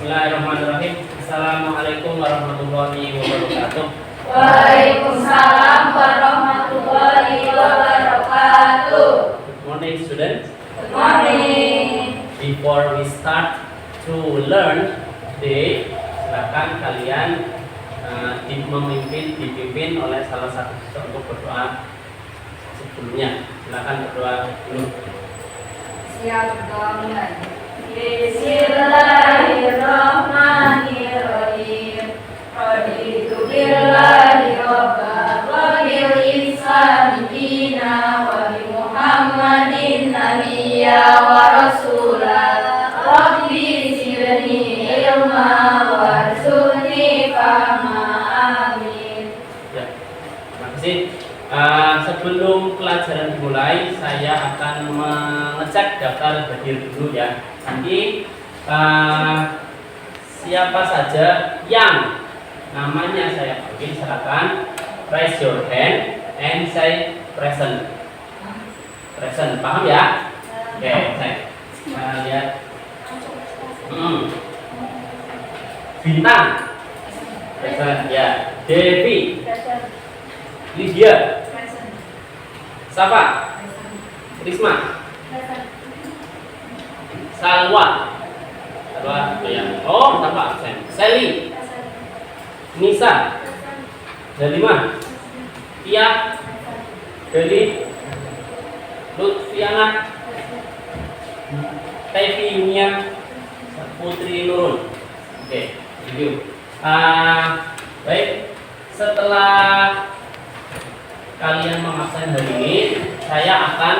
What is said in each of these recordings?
Bismillahirrahmanirrahim. Assalamualaikum warahmatullahi wabarakatuh. Waalaikumsalam warahmatullahi wabarakatuh. Good morning, students. Good morning. Before we start to learn today, silakan kalian dipimpin oleh salah satu kita untuk berdoa sebelumnya. Silakan berdoa dulu. Siap berdoa mulai. Bismillahirrahmanirrahim. Raditu billahi rabba wa bil islami dina wa bi Muhammadin nabiyya wa rasula. Rabbi zidni ilma warzuqni fahma. Amin. Ya, terima kasih. Sebelum pelajaran dimulai, saya akan mengecek daftar hadir dulu ya. Nanti siapa saja yang namanya saya panggil, silakan raise your hand and say present. Present, paham ya? Oke, saya lihat. Bintang, present ya. Devi, Lydia, Safa, Risma, Salwa, ya. Oh, tanpa absen. Sally, Nisa, Dalima, Tia, Deli, Lutfiana, Tevi Yunia, Putri Nurul. Oke, thank you. Baik, setelah kalian mengabsen hari ini, saya akan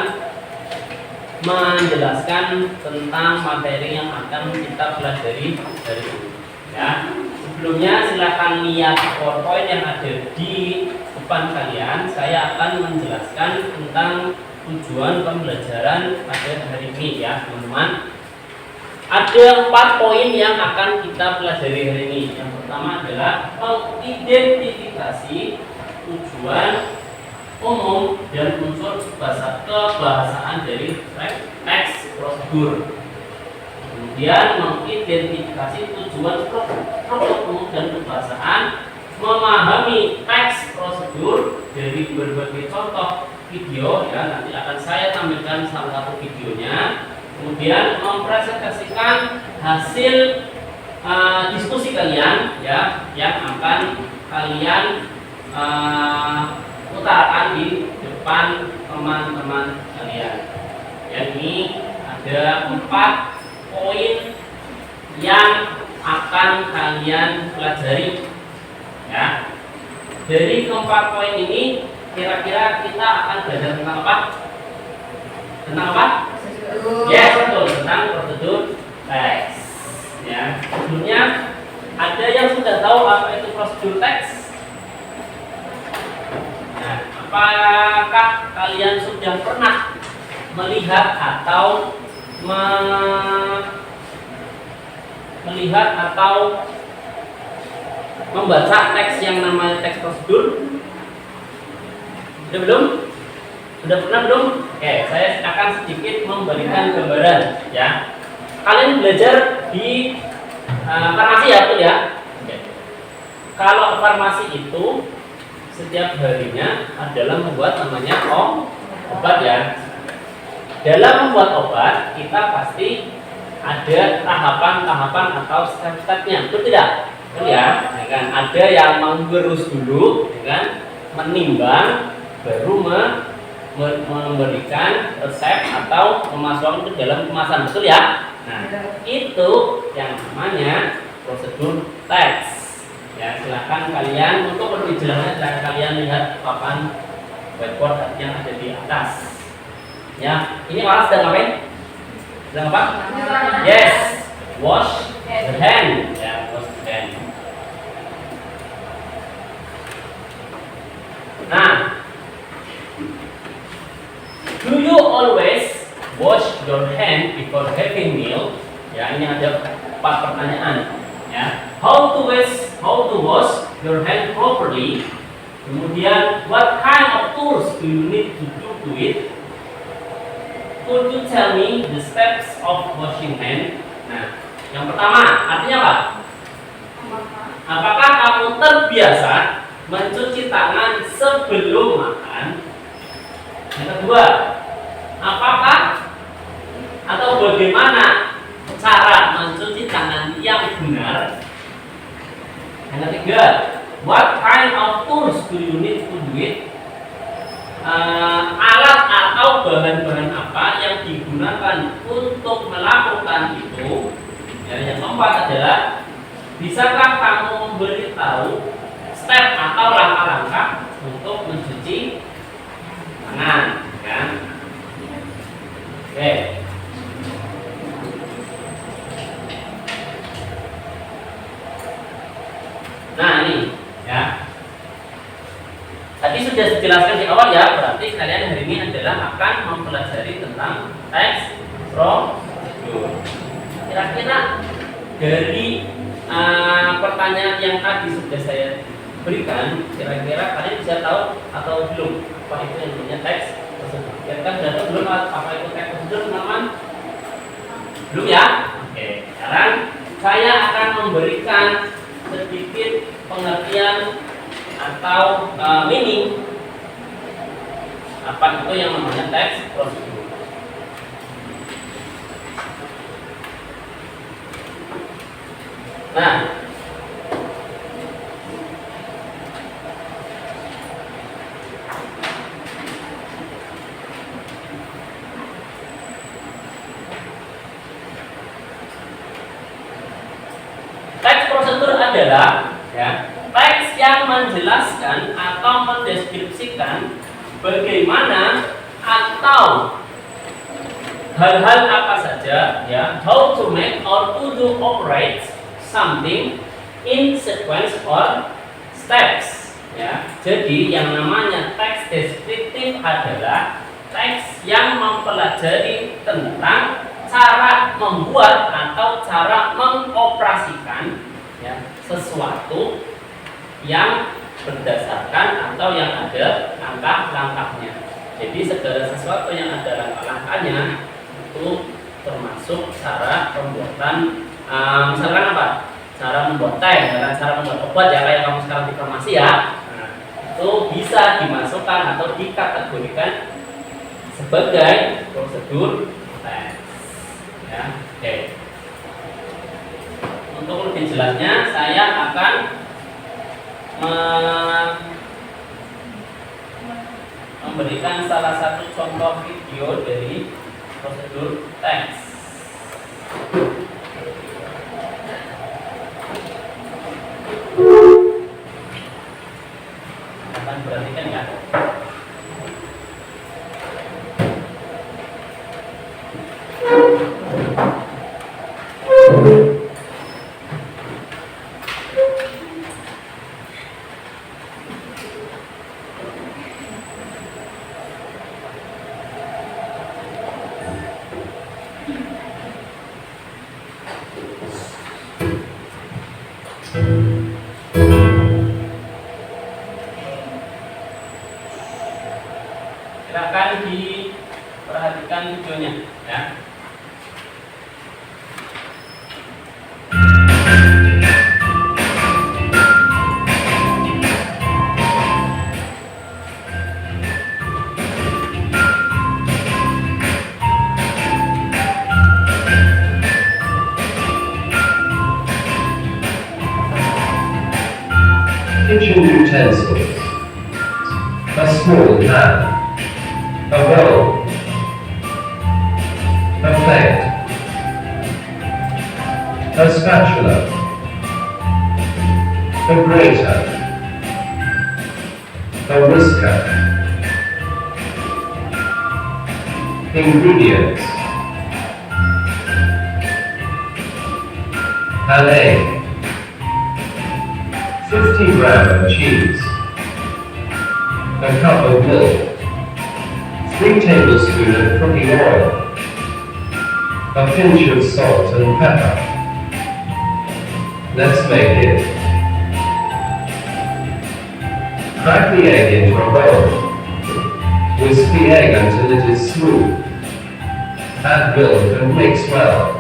menjelaskan tentang materi yang akan kita pelajari hari ini. Ya, sebelumnya silahkan lihat PowerPoint yang ada di depan kalian. Saya akan menjelaskan tentang tujuan pembelajaran pada hari ini ya, teman-teman. Ada 4 poin yang akan kita pelajari hari ini. Yang pertama adalah mengidentifikasi tujuan umum dan unsur kebahasaan dari teks prosedur. Kemudian mengidentifikasi tujuan struktur umum dan kebahasaan, memahami teks prosedur dari berbagai contoh video ya, nanti akan saya tampilkan salah satu videonya. Kemudian mempresentasikan hasil diskusi kalian ya, yang akan kalian utarakan di depan teman-teman kalian. Ya, ini ada 4 poin yang akan kalian pelajari. Ya, dari keempat poin ini kira-kira kita akan belajar tentang apa? Tentang apa? Yes, betul, tentang prosedur teks. Ya, sebelumnya ada yang sudah tahu apa itu prosedur teks? Nah, apakah kalian sudah pernah melihat atau membaca teks yang namanya teks prosedur? Sudah belum? Sudah pernah belum? Oke, saya akan sedikit memberikan gambaran ya. Kalian belajar di farmasi ya, betul ya? Oke. Kalau farmasi itu setiap harinya adalah membuat namanya obat ya. Dalam membuat obat kita pasti ada tahapan-tahapan atau step-stepnya, betul tidak? Betul ya? Kan? Ada yang menggerus dulu, kan? Menimbang, baru memberikan resep atau memasukkan ke dalam kemasan, betul ya? Nah, itu yang namanya prosedur teks. Ya, silakan kalian untuk lebih jelasnya silahkan kalian lihat papan whiteboard yang ada di atas. Ya, ini malah sedang ngapain? Sedang apa? Yes, wash the hand. Ya, wash the hand. Nah, do you always wash your hand before having meal? Ya, ini ada 4 pertanyaan. Ya, how to wash your hand properly? Kemudian, what kind of tools do you need to do it? Could you tell me the steps of washing hand? Nah, Yang pertama, artinya apa? Apakah kamu terbiasa mencuci tangan sebelum makan? Yang kedua, apakah atau bagaimana cara mencuci tangan yang benar? Yang ketiga, what kind of tools do you need to do it? Alat atau bahan-bahan apa yang digunakan untuk melakukan itu? Yang keempat adalah, bisakah kamu memberitahu step atau langkah-langkah untuk mencuci tangan? Kan? Oke. Nah ini ya. Tadi sudah dijelaskan di awal ya, berarti kalian hari ini adalah akan mempelajari tentang teks prosedur. Kira-kira dari pertanyaan yang tadi sudah saya berikan, kira-kira kalian bisa tahu atau belum apa itu yang namanya teks prosedur? Kira-kira sudah tahu belum apa itu teks prosedur, teman-teman? Belum ya? Oke, sekarang saya akan memberikan sedikit pengertian atau meaning apa itu yang namanya teks prosedur. Nah, teks prosedur adalah ya, teks yang menjelaskan atau mendeskripsikan bagaimana atau hal-hal apa saja ya, how to make or to do operate something in sequence or steps ya. Jadi yang namanya teks deskriptif adalah teks yang mempelajari tentang cara membuat atau cara mengoperasikan ya, sesuatu yang berdasarkan atau yang ada langkah-langkahnya. Jadi segala sesuatu yang ada langkah-langkahnya itu termasuk cara pembuatan, misalkan apa? Cara membuat teh, cara membuat obat ya, kayak kamu sekarang di farmasi ya. Nah, itu bisa dimasukkan atau dikategorikan sebagai prosedur tes. Ya, oke. Untuk lebih jelasnya, saya akan memberikan salah satu contoh video dari prosedur teks. Akan perhatikan ya. Silakan diperhatikan videonya ya. Kitchen utensils, a small pan, a bowl, a plate, a spatula, a grater, a whisker. Ingredients: an egg, 50 grams of cheese, a cup of milk, 3 tablespoons of cooking oil, a pinch of salt and pepper. Let's make it. Crack the egg into a bowl. Whisk the egg until it is smooth. Add milk and mix well.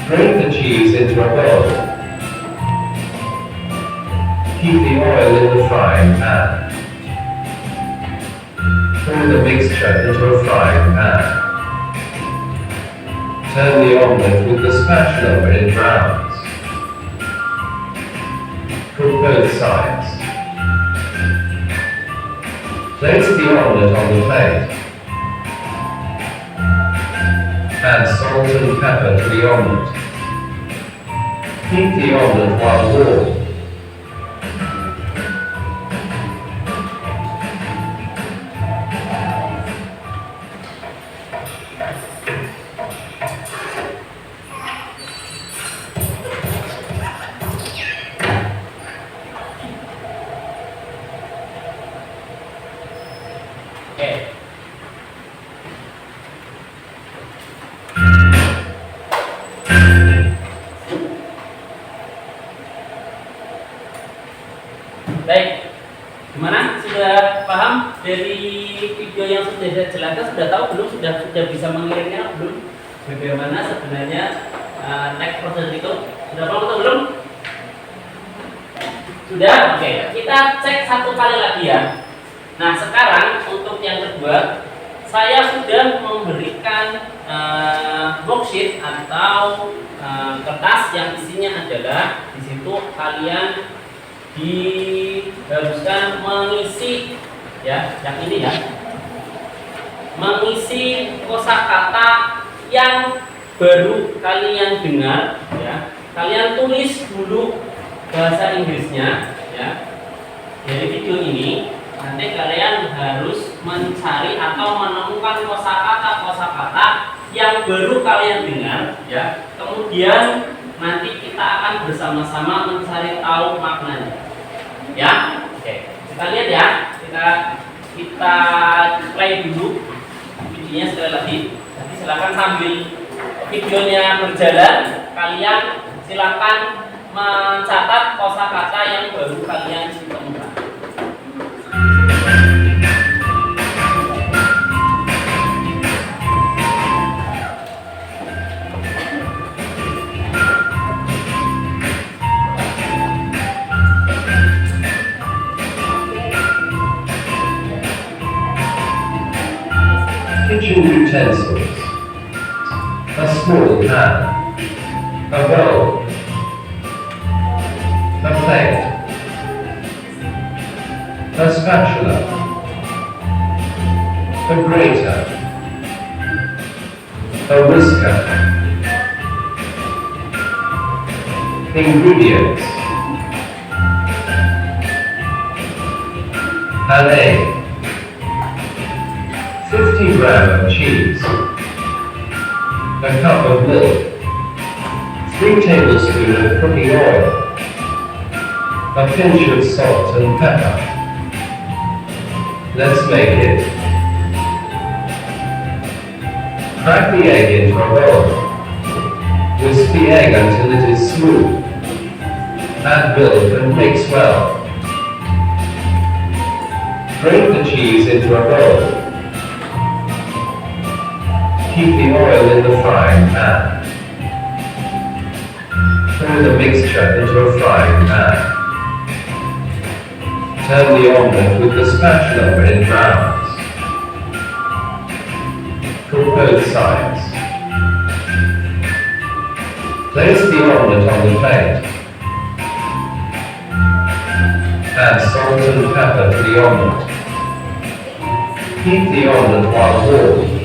Grate the cheese into a bowl. Heat the oil in the frying pan. Pour the mixture into a frying pan. Turn the omelette with the spatula when it browns. Cook both sides. Place the omelette on the plate. Add salt and pepper to the omelette. Heat the omelette while warm. Oke. Baik, gimana? Sudah paham dari video yang sudah saya jelaskan? Sudah tahu belum? Sudah bisa mengirimnya belum? Bagaimana sebenarnya teks proses itu? Sudah paham atau belum? Sudah? Oke, kita cek satu kali lagi ya. Nah, sekarang untuk yang kedua, saya sudah memberikan worksheet atau kertas yang isinya adalah di situ kalian diharuskan mengisi ya, yang ini ya, mengisi kosakata yang baru kalian dengar ya. Kalian tulis dulu bahasa Inggrisnya ya. Dari video ini nanti kalian harus mencari atau menemukan kosakata yang baru kalian dengar ya. Kemudian nanti kita akan bersama-sama mencari tahu maknanya. Ya, oke. Kita lihat ya. Kita play dulu videonya sekali lagi. Jadi silakan sambil videonya berjalan, kalian silakan mencatat kosakata yang baru kalian temukan. Kitchen utensils. A small pan. A bowl. A plate. A spatula. A grater. A whisker. Ingredients. An egg. 50 grams of cheese, a cup of milk, 3 tablespoons of cooking oil, a pinch of salt and pepper. Let's make it. Crack the egg into a bowl. Whisk the egg until it is smooth. Add milk and mix well. Grate the cheese into a bowl. Heat the oil in the frying pan. Pour the mixture into a frying pan. Turn the omelette with the spatula when it browns. Cook both sides. Place the omelette on the plate. Add salt and pepper to the omelette. Heat the omelette while warm.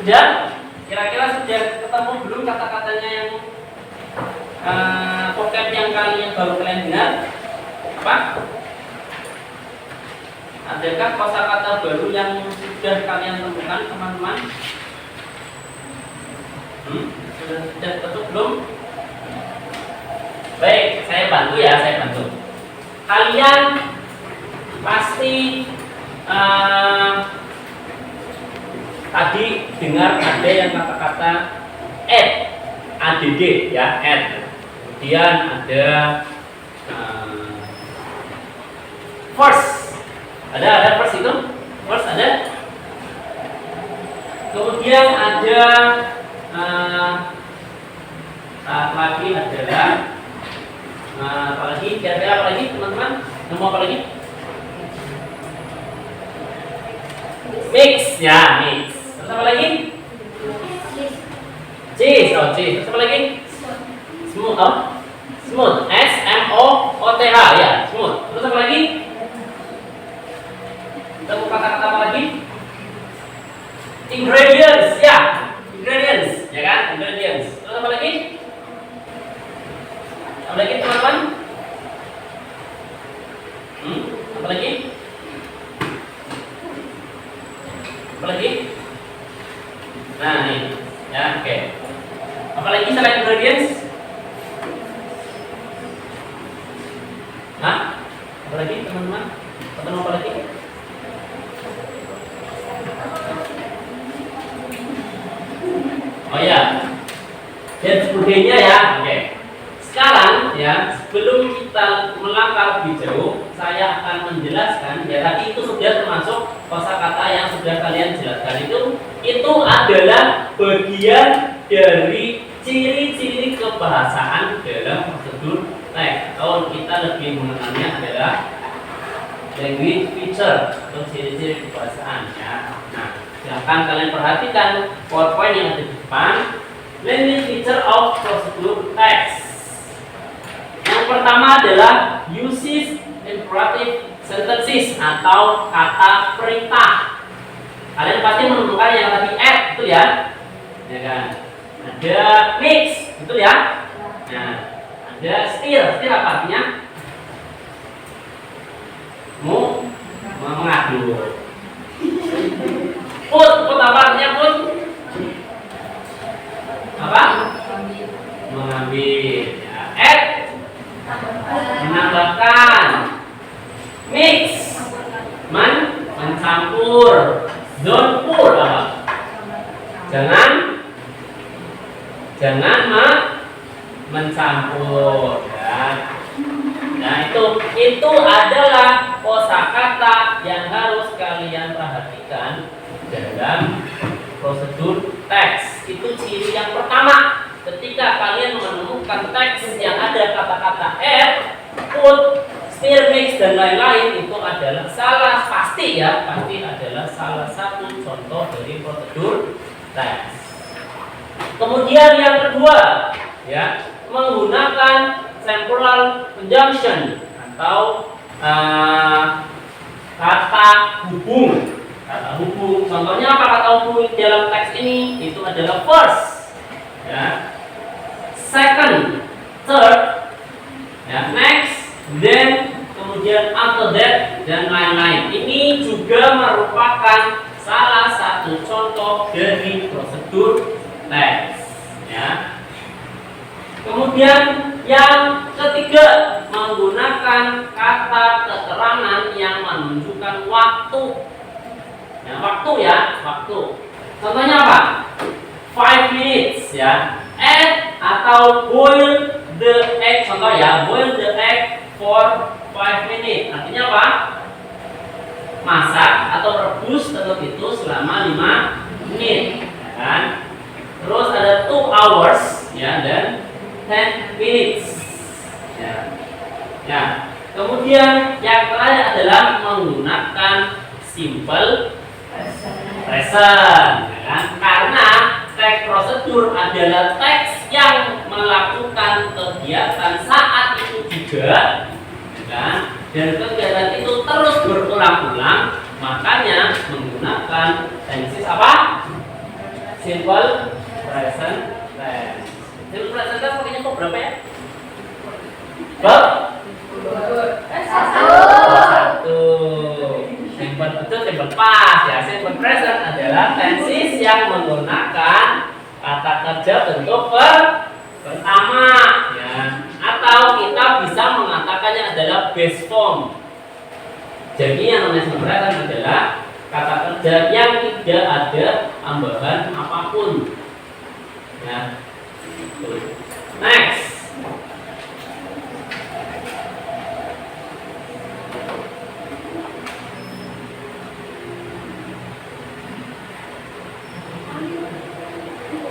Sudah? Kira-kira sudah ketemu belum kata-katanya yang vocab yang baru kalian dengar? Apa? Adakah kosakata baru yang sudah kalian temukan, teman-teman? Sudah ketemu belum? Baik, saya bantu ya, Kalian pasti tadi dengar ada yang kata-kata add ya, add. Kemudian ada first, ada first itu, first ada. Kemudian ada lagi adalah apa lagi? Kira-kira apa lagi teman-teman? Nemu apa lagi? Mix ya, mix. Terus apa lagi? Cheese, oh cheese. Terus apa lagi? Smooth, oh? Smooth, S-M-O-O-T-H ya, smooth. Terus apa lagi? Temu kata-kata apa lagi? Ingredients, ya, ingredients, ya kan? Ingredients. Terus apa lagi? Apa lagi teman-teman? Apa lagi? Apa lagi? Nah nih, ya oke. Apa lagi selain ingredients? Hah? Apa lagi teman-teman? Ketemu apa lagi? Oh ya, dan sebagainya ya. Oke. Sekarang ya, sebelum kita melangkah lebih jauh, saya akan menjelaskan ya, tadi itu sudah termasuk kosakata yang sudah kalian jelaskan, itu adalah bagian dari ciri-ciri kebahasaan dalam prosedur teks. Kalau kita lebih mengenalnya adalah language feature atau ciri-ciri kebahasaan ya. Nah, silakan kalian perhatikan PowerPoint yang ada di depan. Language feature of prosedur text. Yang pertama adalah uses imperative sentences atau kata perintah. Kalian pasti menemukan yang tadi add itu ya kan? Ada mix, betul ya? Nah, ada stir apa artinya? Mengadu. Put apa artinya put? Apa? Mengambil. Ya. Add, menambahkan. Mix, mencampur. Don't pour apa? Jangan mencampur ya. Nah itu adalah kosakata yang harus kalian perhatikan dalam prosedur teks. Itu ciri yang pertama. Ketika kalian menemukan teks yang ada kata-kata add, put, stir, mix dan lain-lain, itu adalah pasti adalah salah satu contoh dari prosedur teks. Kemudian yang kedua, ya, menggunakan temporal conjunction atau kata hubung. Contohnya apa kata hubung dalam teks ini? Itu adalah first, ya, second, third, ya, next, then, kemudian after that dan lain-lain. Ini juga merupakan salah satu contoh dari prosedur teks, ya. Kemudian yang ketiga, menggunakan kata keterangan yang menunjukkan waktu. Ya, waktu. Contohnya apa? 5 minutes ya. Add atau boil the egg. Contoh ya, boil the egg for 5 minutes. Artinya apa? Masak atau rebus telur itu selama 5 menit, ya kan? Terus ada 2 hours ya, dan 10 minutes. Ya. Kemudian yang terakhir adalah menggunakan simple present, ya kan? Karena teks prosedur adalah teks yang melakukan kegiatan saat itu juga, ya kan? Dan kegiatan itu terus berulang-ulang, makanya menggunakan tenses apa? Simple present tense. Simple present tense pakainya kok berapa ya? Satu. Simple betul, simple pas ya. Simple present adalah tenses yang menggunakan kata kerja bentuk pertama ya. Atau kita bisa mengatakannya adalah base form. Jadi yang namanya sembarangan adalah kata kerja yang tidak ada tambahan apapun. Ya. Next.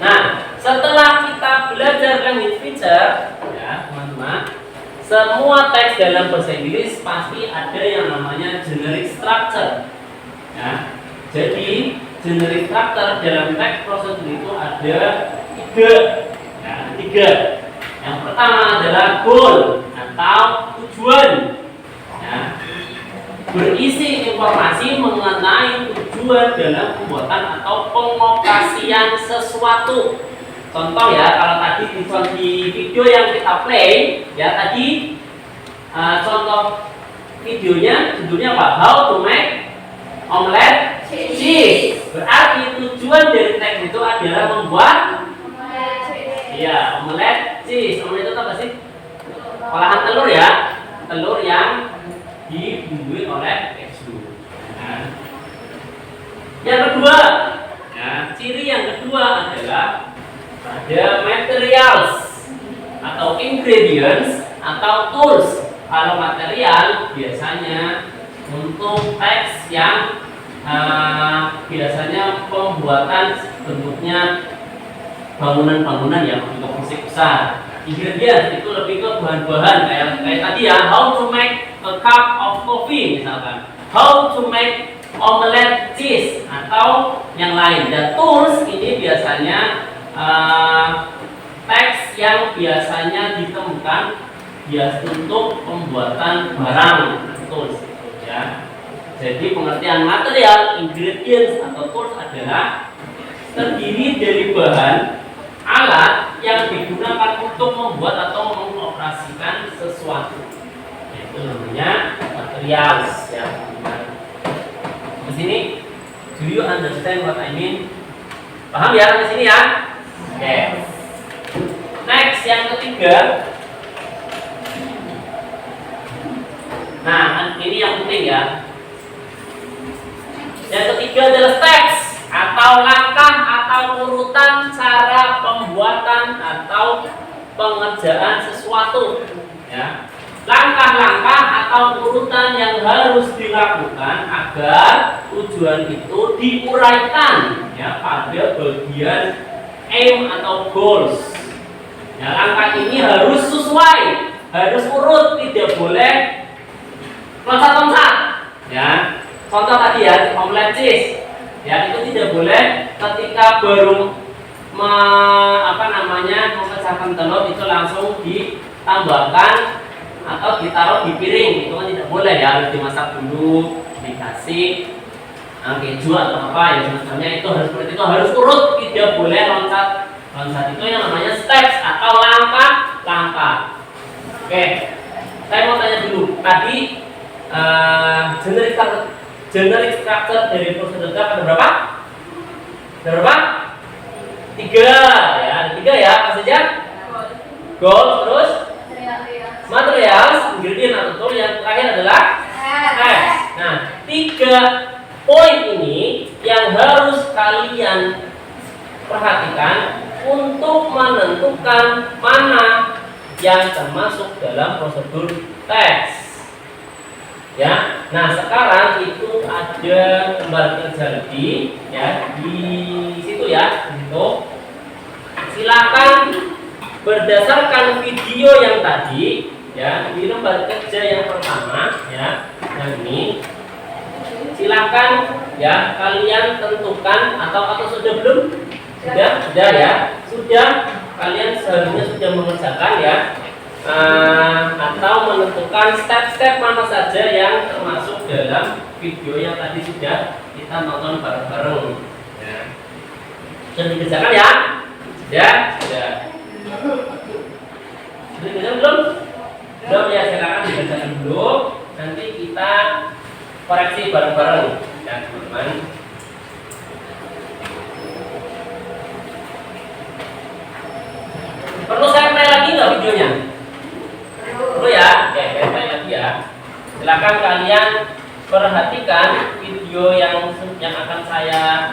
Nah, setelah kita belajar language feature, ya teman-teman, semua teks dalam bahasa Inggris pasti ada yang namanya generic structure. Ya, jadi generic structure dalam teks prosedur itu ada tiga. Yang pertama adalah goal atau tujuan. Ya, berisi informasi mengenai tujuan dalam pembuatan atau pengoperasian sesuatu. Contoh ya, kalau tadi di video yang kita play, ya tadi contoh videonya judulnya apa? How to make omelette cheese. Berarti tujuan dari teks itu adalah membuat omelette cheese. Omelette itu apa sih? Olahan telur ya, telur yang dibumbui oleh keju. Nah, yang kedua, ya, ciri yang kedua adalah ada materials atau ingredients atau tools. Kalau material biasanya untuk teks yang biasanya pembuatan bentuknya bangunan-bangunan yang bentuk fisik besar. Ingredients itu lebih ke bahan-bahan kayak tadi ya, how to make a cup of coffee misalkan, how to make omelette cheese atau yang lain. Dan tools ini biasanya teks yang biasanya ditemukan untuk pembuatan barang tools ya. Jadi pengertian material, ingredients atau tools adalah terdiri dari bahan alat yang digunakan untuk membuat atau mengoperasikan sesuatu. Itu namanya materials ya. Di sini, do you understand what I mean? Paham ya di sini ya? Oke. Next yang ketiga. Nah, ini yang penting ya. Yang ketiga adalah steps atau langkah atau urutan cara pembuatan atau pengerjaan sesuatu ya. Langkah-langkah atau urutan yang harus dilakukan agar tujuan itu diuraikan ya pada bagian aim atau goals. Ya, langkah ini harus sesuai, harus urut, tidak boleh loncat-loncat ya. Contoh tadi ya, omelette cheese ya, itu tidak boleh ketika baru memecahkan telur itu langsung ditambahkan atau ditaruh di piring. Itu kan tidak boleh ya, harus dimasak dulu, dikasih keju atau apa ya semacamnya. Itu harus seperti itu, harus urut, tidak boleh loncat. Itu yang namanya steps atau langkah-langkah. Oke, saya mau tanya dulu tadi generic structure dari prosedur ada berapa? Ada berapa? 3 ya, ada 3 ya, apa saja? Goal, terus materials, ingredient atau tool, yang terakhir adalah steps. Nah, 3 poin ini yang harus kalian perhatikan untuk menentukan mana yang termasuk dalam prosedur teks. Ya, nah sekarang itu ada lembar kerja lebih ya di situ ya, di situ. Silakan berdasarkan video yang tadi ya di lembar kerja yang pertama ya, yang ini. Silakan ya kalian tentukan atau sudah belum? Sudah ya, sudah. Kalian seharusnya sudah mengerjakan ya. Atau menentukan step-step mana saja yang termasuk dalam video yang tadi sudah kita nonton bareng-bareng ya. Sudah dikerjakan ya? Sudah. Sudah dikerjakan belum? Belum ya, silakan dikerjakan dulu. Nanti kita koreksi bareng-bareng ya teman-teman. Perlu saya play lagi nggak videonya? Perlu ya? Oke, saya play lagi ya. Silakan kalian perhatikan video yang akan saya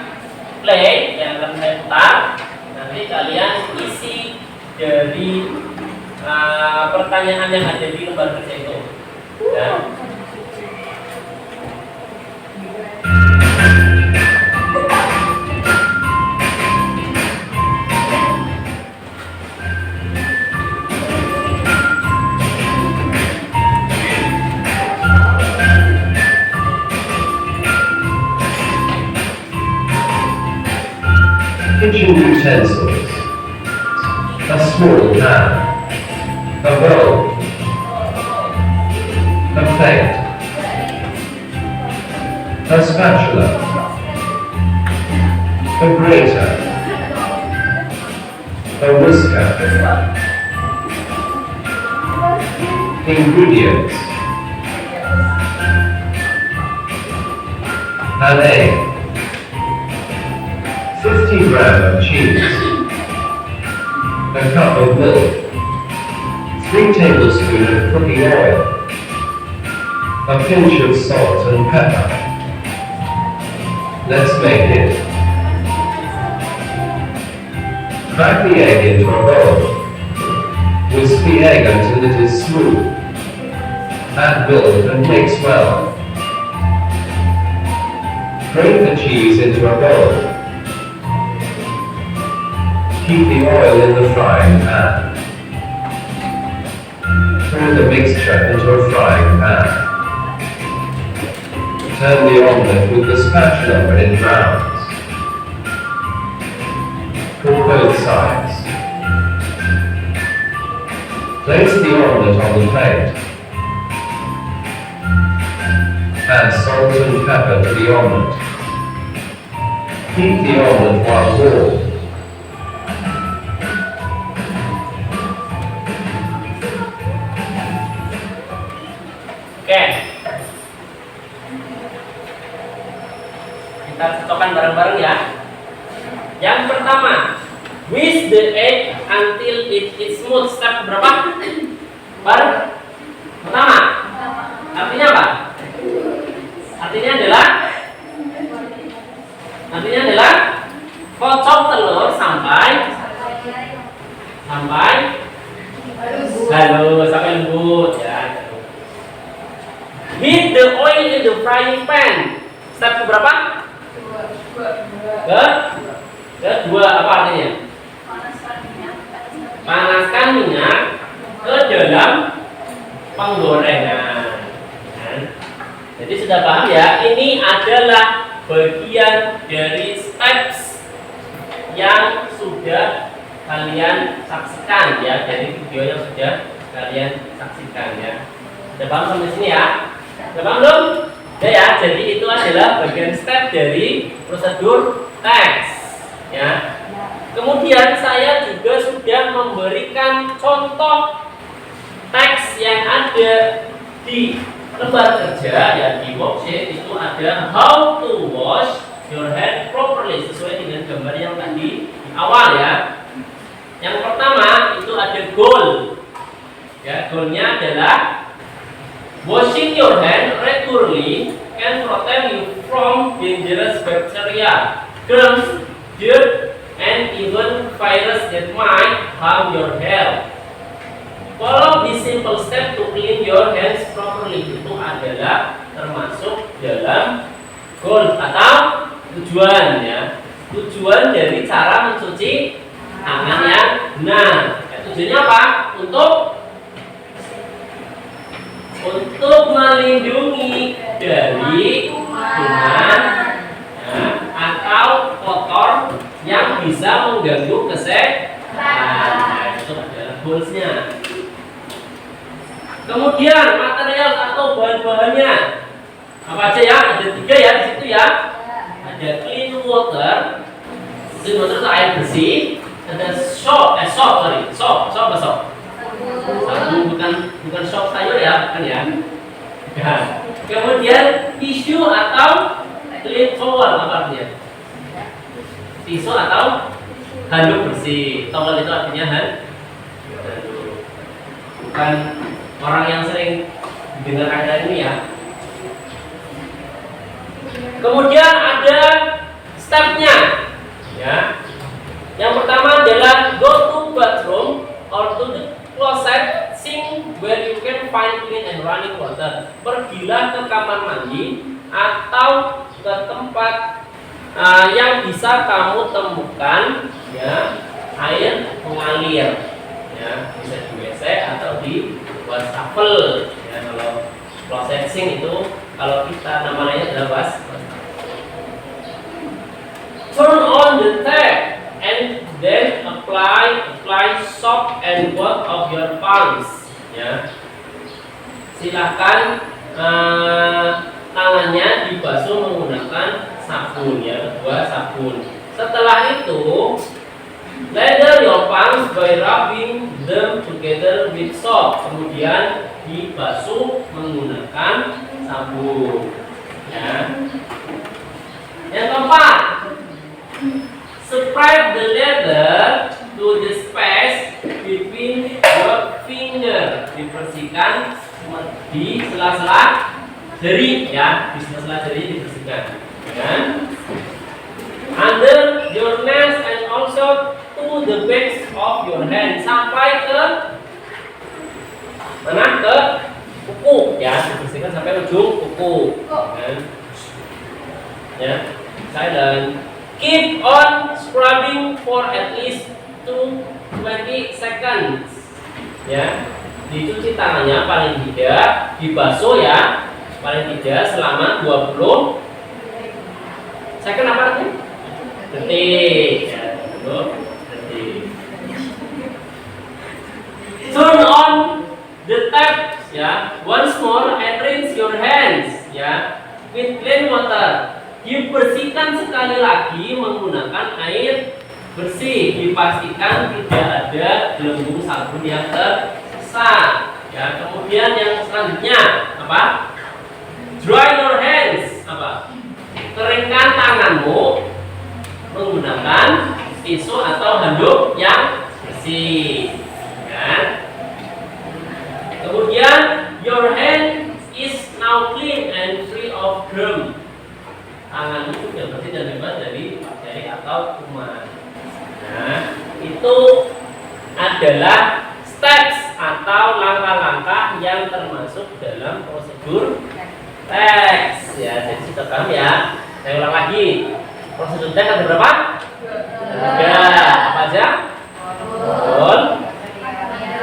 play, yang akan saya putar. Nanti kalian isi dari pertanyaan yang ada di lembar kerja itu. Ya. Kitchen utensils. A small pan. A bowl. A plate. A spatula. A grater. A whisker. Ingredients. An egg. 50 grams of cheese. A cup of milk. 3 tablespoons of cooking oil. A pinch of salt and pepper. Let's make it. Crack the egg into a bowl. Whisk the egg until it is smooth. Add milk and mix well. Grate the cheese into a bowl. Keep the oil in the frying pan. Pour the mixture into a frying pan. Turn the omelette with the spatula when it browns. Cook both sides. Place the omelette on the plate. Add salt and pepper to the omelette. Heat the omelette while warm. Oke, kita cocokkan bareng-bareng ya. Yang pertama, whisk the egg until it is smooth. Step berapa? Pertama. Artinya apa? Artinya adalah kocok telur sampai lembut ya. Heat the oil in the frying pan. Step berapa? Kedua, apa artinya? Panaskan minyak ke dalam penggorengan. Jadi sudah paham ya? Ini adalah bagian dari steps yang sudah kalian saksikan ya, dari video yang sudah kalian saksikan ya. Sudah paham sampai sini ya? Sudah paham belum? Ya, jadi itu adalah bagian step dari prosedur teks ya. Kemudian saya juga sudah memberikan contoh teks yang ada di lembar kerja ya, di worksheet itu ada how to wash your hand properly sesuai dengan gambar yang tadi di awal ya. Yang pertama itu ada goal ya, goalnya adalah washing your hand regularly can protect you from dangerous bacteria, germs, dirt, and even virus that might harm your health. Follow this simple step to clean your hands properly. Itu adalah termasuk dalam goal atau tujuan ya. Tujuan dari cara mencuci tangan yang benar. Ya, tujuannya apa? Untuk melindungi dari kuman ya, atau kotor yang bisa mengganggu kesehatan. Nah, itu adalah goalsnya. Kemudian material atau bahan-bahannya apa aja ya? Ada 3 ya di situ ya. Ada clean water, itu air bersih. Ada soap apa soap? Bukan sop sayur ya, bukan ya. Kemudian tisu atau clean towel, apa artinya? Tisu atau handuk bersih. Towel itu artinya handuk. Bukan orang yang sering dengar kata ini ya. Kemudian ada stepnya, ya. Yang pertama adalah go to bathroom or to the closet, sink where you can find clean and running water. Pergilah ke kamar mandi atau ke tempat yang bisa kamu temukan, ya, air mengalir, ya, bisa di WC atau di wastafel, ya. Kalau closet sink itu kalau kita namanya adalah wastafel. Turn on the tap and then apply soap and both of your palms, ya. Silakan tangannya dibasuh menggunakan sabun, ya, kedua sabun. Setelah itu lather your palms by rubbing them together with soap. Kemudian dibasuh menggunakan sabun, ya. Yang keempat, spread the lather to the space between your finger. Dibersihkan di sela-sela jari, ya, di sela-sela jari dibersihkan, ya. Under your nails and also to the backs of your hand, sampai ke mana, ke kuku, ya, dibersihkan sampai ujung kuku, ya. Silent. Keep on scrubbing for at least 20 seconds, ya. Dicuci tangannya paling tidak, dibasuh, ya, paling tidak selama 20 second, apa artinya? Detik, ya, 20 detik. Turn on the tap, ya, once more and rinse your hands, ya, with clean water. Dibersihkan sekali lagi menggunakan air bersih. Dipastikan tidak ada gelembung sabun yang tersisa, ya. Kemudian yang selanjutnya apa? Dry your hands, apa? Keringkan tanganmu menggunakan tisu atau handuk yang bersih, ya. Kemudian your hand is now clean and free of germ. Tangan itu sudah bersih dan bebas dari bakteri atau kuman. Nah, itu adalah steps atau langkah-langkah yang termasuk dalam prosedur teks, ya. Jadi sudah paham, ya. Saya ulang lagi. Prosedur teks ada berapa? 3. Apa aja? Role,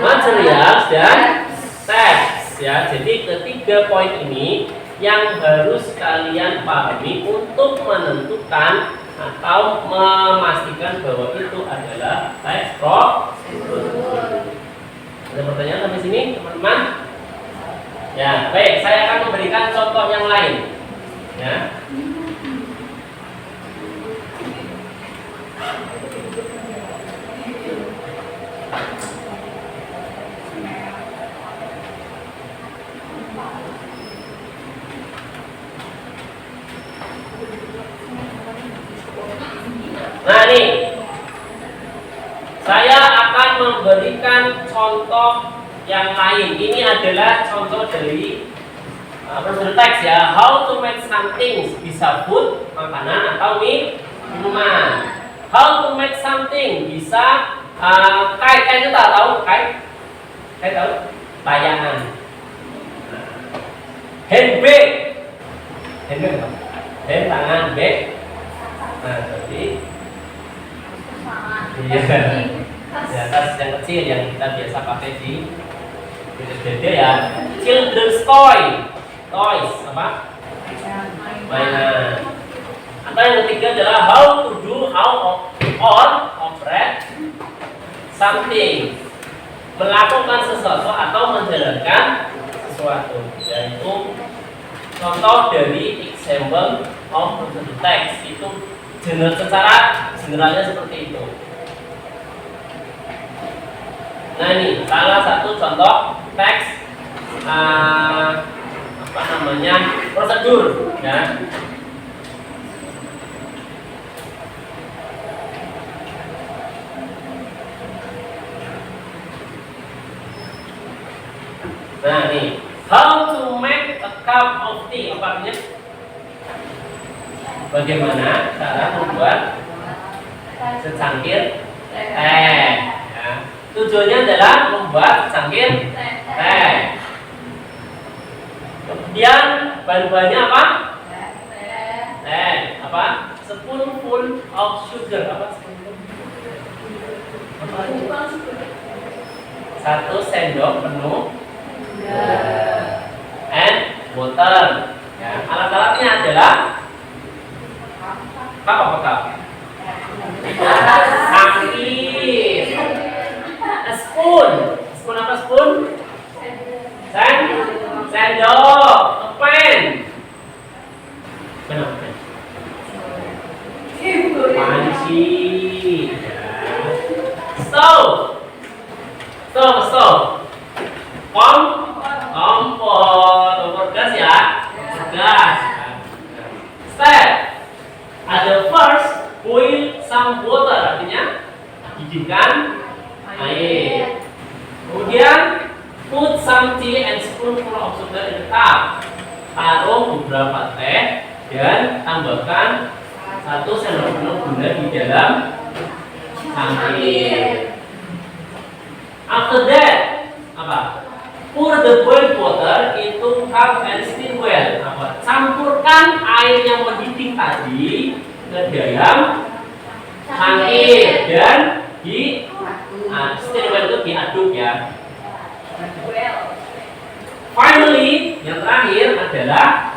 materials, dan teks, ya. Jadi ketiga poin ini yang harus kalian pahami untuk menentukan atau memastikan bahwa itu adalah teks prosedur. Ada pertanyaan sampai sini, teman-teman? Ya, baik. Saya akan memberikan contoh yang lain, ya. Nah, nih, saya akan memberikan contoh yang lain. Ini adalah contoh dari prosedur teks, ya. How to make something, bisa food, makanan atau minuman. How to make something, bisa kait itu tahu kait tahu, layangan. Handbag, apa? Hand tangan, bag. Nah, jadi iya, ya, tas yang kecil yang kita biasa pakai di beda-beda, ya. Children's toys, apa? Mainan. Atau yang ketiga adalah how to do, or operate something, melakukan sesuatu atau menjalankan sesuatu. Dan itu contoh dari example of prosedur teks. Itu secara generalnya seperti itu. Nah, ini salah satu contoh teks prosedur, ya. Nah, nih, how to make a cup of tea, apa artinya? bagaimana cara membuat secangkir teh. Ya. Tujuannya adalah membuat secangkir teh. Kemudian bahan-bahannya apa? Teh. Apa? Spoonful of sugar. Apa? Apa? 1 sendok penuh and water. Ya. Alat-alatnya adalah apa? Angin. A spoon. Spoon apa spoon? Sendok. A pen. Kenapa? Panci. Ya. Stove. Kompor gas ya. Gas. Step. Ada first boil some water, artinya didihkan air. Kemudian put some tea and spoonful of sugar in the cup. Taruh beberapa teh dan tambahkan 1 sendok penuh gula di dalam cangkir. After that, apa? Pour the boiled water into cup and stir well. Apa? Campurkan air yang mendidih tadi ke dalam cangkir dan stir well itu diaduk ya. Finally, yang terakhir adalah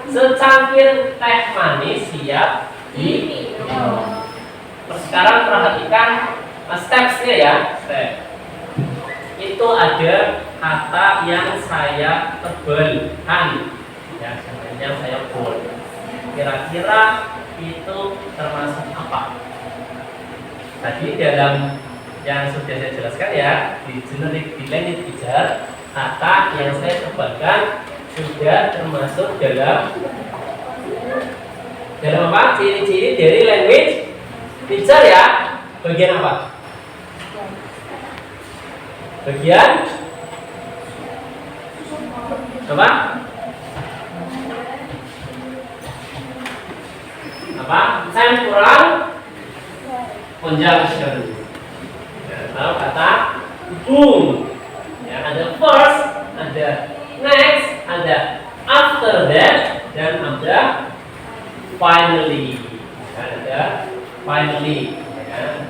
secangkir teh manis siap diminum. Sekarang perhatikan steps-nya ya. Step. Itu ada kata yang saya tebalkan, ya, yang saya bold. Kira-kira itu termasuk apa? Tadi dalam yang sudah saya jelaskan ya, di generic language teacher, kata yang saya tebalkan sudah termasuk dalam apa? Ciri-ciri dari language teacher ya. Bagian apa? Bagian apa? Apa? Temporal conjunction. Ya, lalu kata boom. Ya, ada first, ada next, ada after that, dan ada finally. Ya, ada finally. Ya.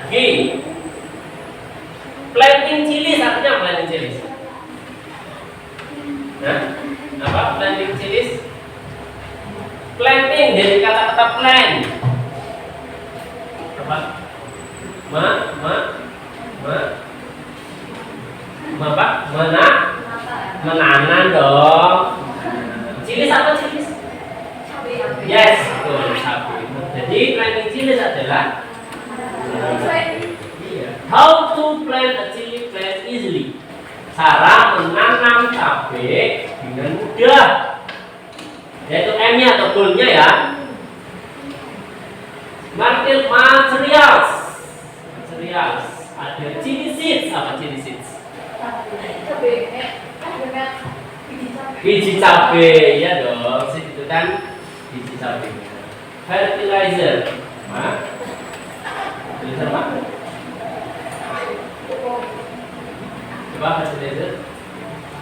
Oke. Planting chilies, artinya planting chilies. Nah, apa planting chilies? Planting dari kata-kata plant. Apa? Menanam dong. Chilies apa chilies? Yes, betul, sapi. Jadi planting chilies adalah how to plant a chili plant easily. Cara menanam cabai dengan mudah. Yaitu M-nya atau goal-nya ya. Materials. Ada chili seeds. Apa chili seeds? Biji cabai, ya dong. Seed itu kan biji cabai. Fertilizer. Fertilizer apa? Coba fertilizer.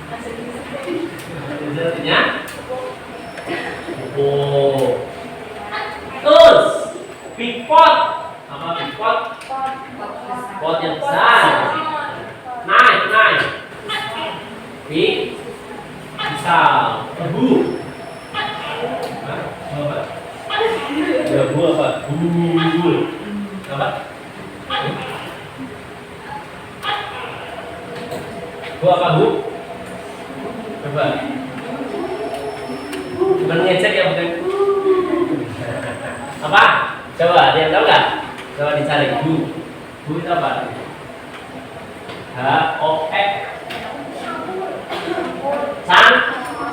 Fertilizer artinya pupuk. Terus big pot. Apa big pot? Pot yang besar. Knife. Big pisau. Tebu. Apa? Tebu apa? Bulu. Apa? Bu apa bu? Coba. Cuma ngecek ya bukan? Apa? Coba ada yang tahu nggak? Coba dicari bu. Bu itu apa? H-O-X.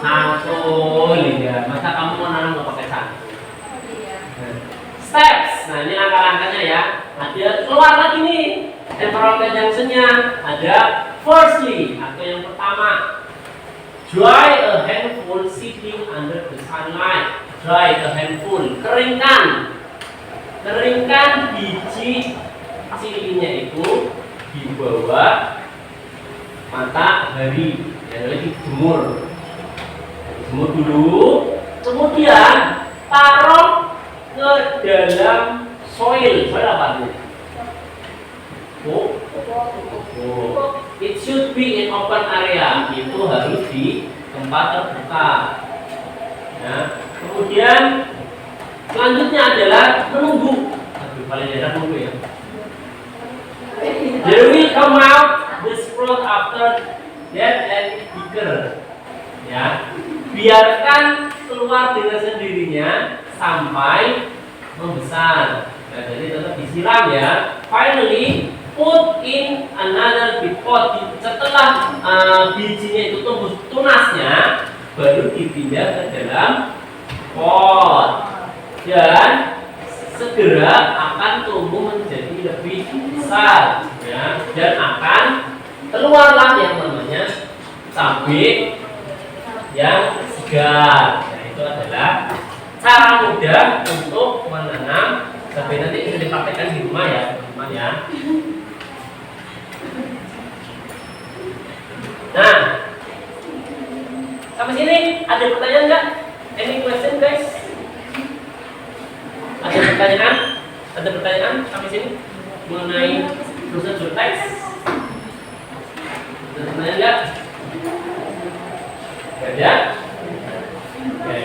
Sangkul ya. Masa kamu mau nanam nggak pakai sangkul? Steps. Nah ini langkah-langkahnya ya. Ada keluar lagi nih. Temporal conjunction-nya ada firstly atau yang pertama, dry a handful handful sitting under the sunlight. Dry the handful. Keringkan. Keringkan biji cilinya itu di bawah matahari. Yang lagi dijemur. Dijemur dulu. Kemudian taruh ke dalam soil. Soil apa itu? It should be in open area. Itu harus di tempat terbuka. Ya. Kemudian selanjutnya adalah menunggu. Aduh, paling enak menunggu ya. There will come out the sprout after that and bigger. Ya, biarkan keluar dengan sendirinya sampai membesar. Nah, jadi tetap disiram ya. Finally, put in another big pot. Setelah bijinya itu tumbuh tunasnya, baru dipindah ke dalam pot. Dan segera akan tumbuh menjadi lebih besar, ya. Dan akan keluarlah yang namanya cabai yang segar. Nah, itu adalah cara mudah untuk menanam cabai. Nanti bisa dipraktekkan di rumah ya, teman-teman ya. Nah, sampai sini ada pertanyaan nggak? Any question guys? Ada pertanyaan? Ada pertanyaan sampai sini mengenai prosedur teks? Ada pertanyaan nggak? Nggak ada? Oke.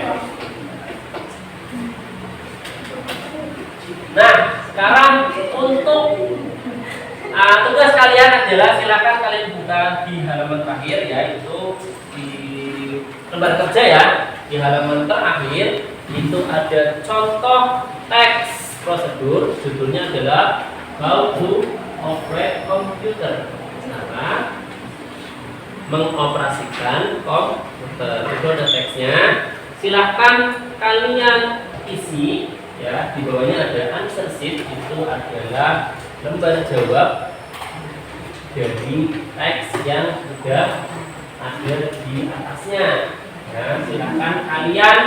Nah, sekarang untuk tugas kalian adalah silakan kalian buka di halaman terakhir, yaitu di lembar kerja ya. Di halaman terakhir itu ada contoh teks prosedur, judulnya adalah How to Operate Computer. Cara mengoperasikan komputer. Itu ada teksnya. Silahkan kalian isi ya. Di bawahnya ada answer sheet, itu adalah lembar jawab dari teks yang sudah ada di atasnya. Ya, silakan kalian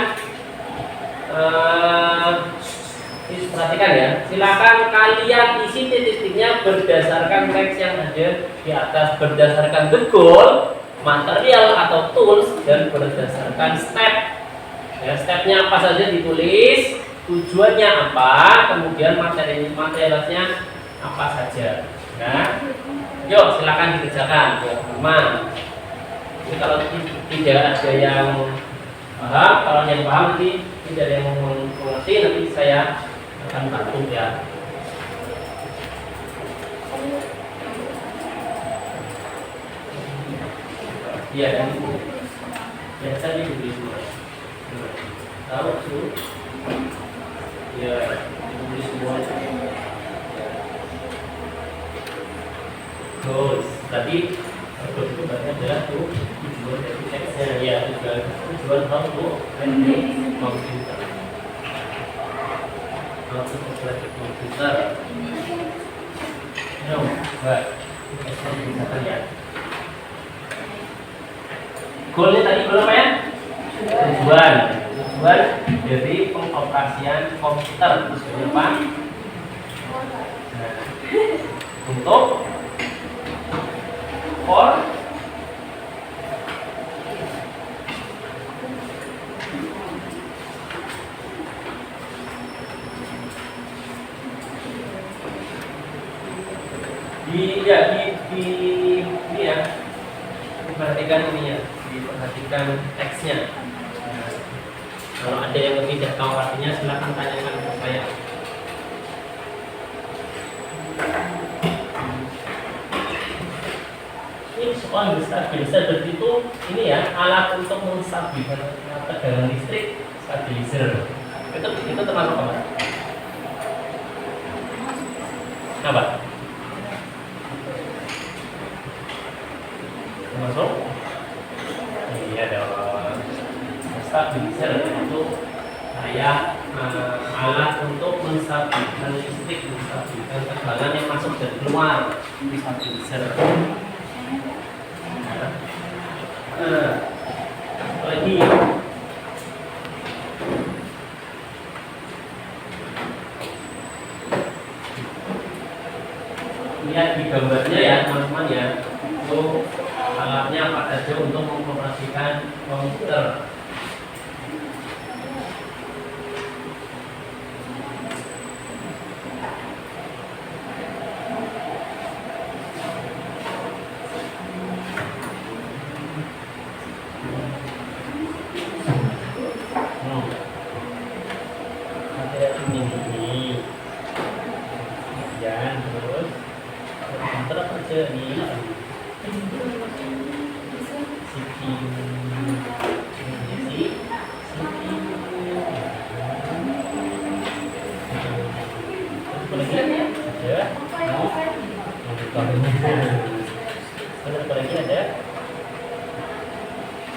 perhatikan ya. Silakan kalian isi titik-titiknya berdasarkan teks yang ada di atas, berdasarkan the goal, material atau tools, dan berdasarkan step. Ya, stepnya apa saja ditulis, tujuannya apa, kemudian materialnya apa saja. Ya. Yuk, silakan dikerjakan ya, teman. Jadi kalau tidak ada yang paham, kalau yang paham nanti tidak ada yang mengerti, nanti saya akan bantu ya. Iya kan? Biasa ditulis semua. Tahu tuh? Ya, ditulis semua. Terus tadi itu berarti adalah tuh tujuan dari teksnya ya, tujuan how to operate komputer. How to operate komputer. No, baik. Kita bisa lihat. Goalnya tadi berapa ya? Tujuan dari pengoperasian komputer. Tujuannya apa? Nah, untuk for di ini ya, diperhatikan ini ya, diperhatikan teksnya. Nah, kalau ada yang tidak tahu artinya silakan tanyakan ke saya. Ini soal stabilizer itu ini ya, alat untuk menstabilkan tegangan listrik, stabilizer. Itu termasuk apa? Apa? Termasuk? Iya dong. Stabilizer itu kayak alat untuk menstabilkan listrik, menstabilkan tegangan yang masuk dan keluar di stabilizer. Apalagi lihat di gambarnya ya teman-teman ya. Itu alatnya apa saja untuk mengoperasikan komputer. Ini dan terus komputer kerja ini ada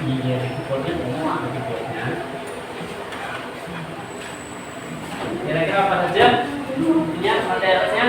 iya keyboardnya semua keyboardnya. Kira-kira apa saja ini materialnya?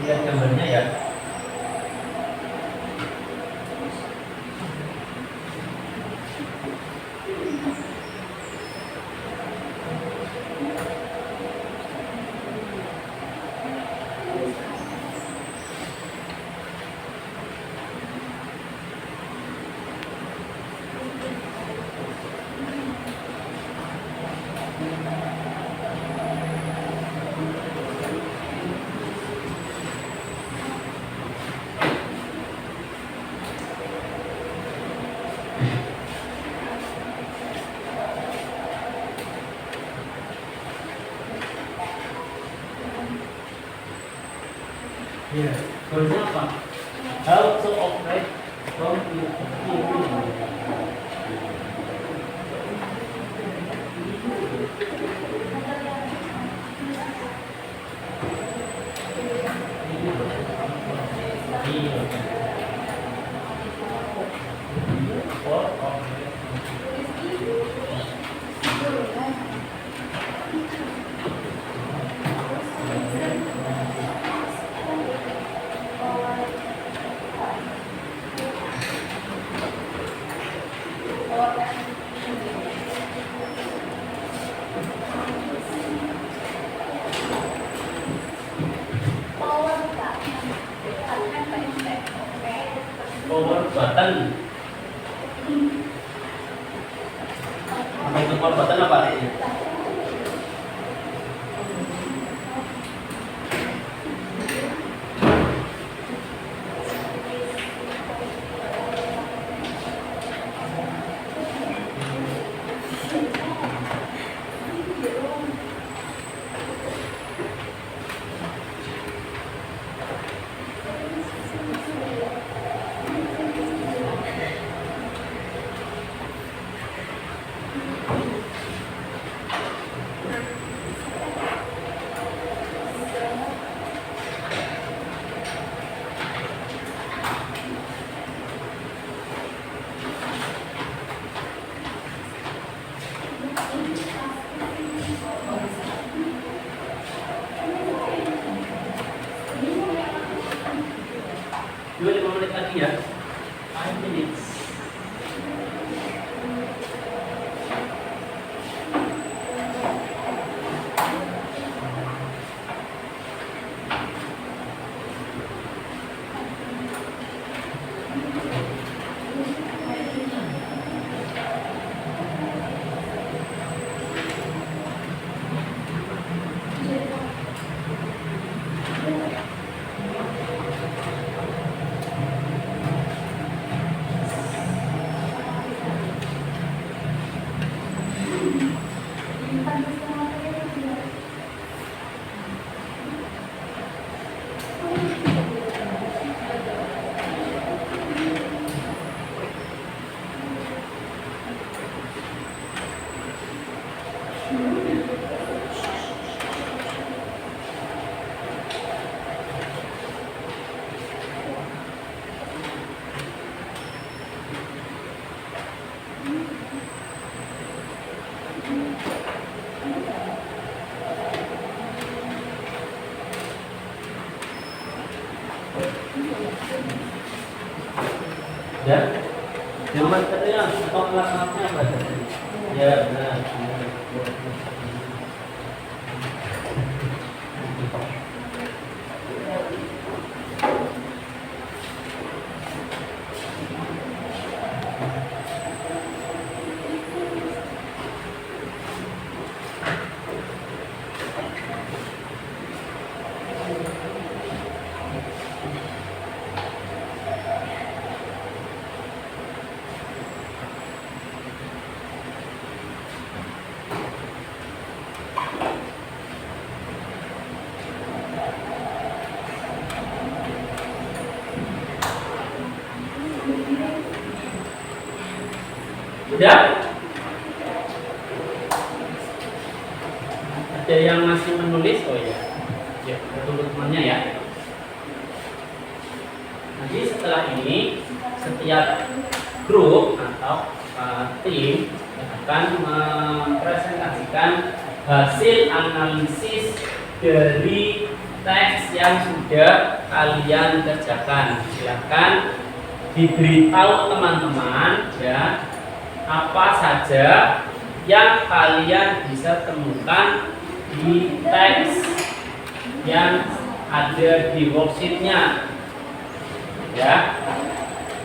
Lihat gambarnya ya. Ya, goalnya apa? How to operate computer. Power button. Apa itu power button apa? Dua 5 menit lagi ya. 5 minutes. Ya, yang material atau alat-alatnya apa saja? Ya, benar. Sudah? Ada yang masih menulis? Oh ya, ya tunggu temannya ya. Nanti setelah ini setiap grup atau tim akan mempresentasikan hasil analisis dari teks yang sudah kalian kerjakan. Silakan diberitahu teman-teman ya apa saja yang kalian bisa temukan di teks yang ada di worksheetnya ya.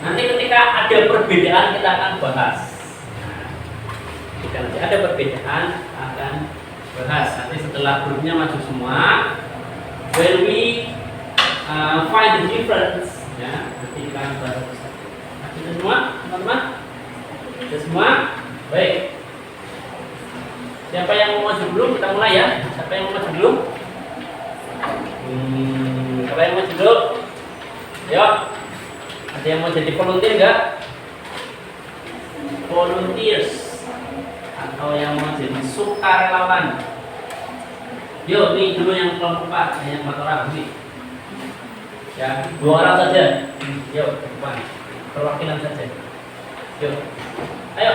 Nanti ketika ada perbedaan kita akan bahas. Jika nanti ada perbedaan akan bahas. Nanti setelah grupnya maju semua, when we find the difference ya, nanti kita akan bahas. Sudah semua teman-teman? Sudah semua? Baik. Siapa yang mau maju dulu? Kita mulai ya. Siapa yang mau maju dulu? Siapa yang mau maju dulu? Yuk. Ada yang mau jadi volunteer enggak? Volunteers atau yang mau jadi sukarelawan? Yuk, nih dulu yang kelompok 4, yang 4 orang nih. Ya, 2 orang saja. Yuk, ke depan. Perwakilan saja. Yuk. Ayo.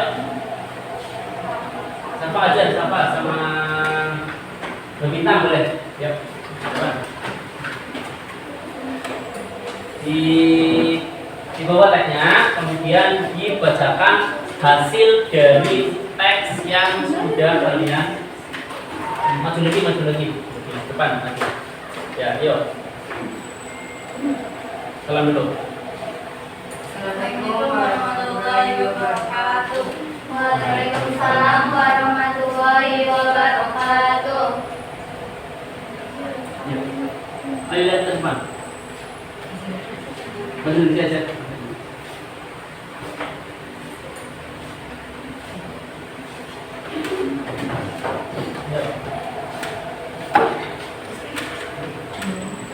Siapa aja, siapa sama Bintang boleh. Yuk. Depan. Di bawah teksnya kemudian dibacakan hasil dari teks yang sudah kalian maju lagi depan lagi. Ya, yuk. Salam dulu. Assalamualaikum warahmatullahi wabarakatuh. Waalaikumsalam warahmatullahi wabarakatuh. Yuk. Ayo lihat ke depan. Betul saja.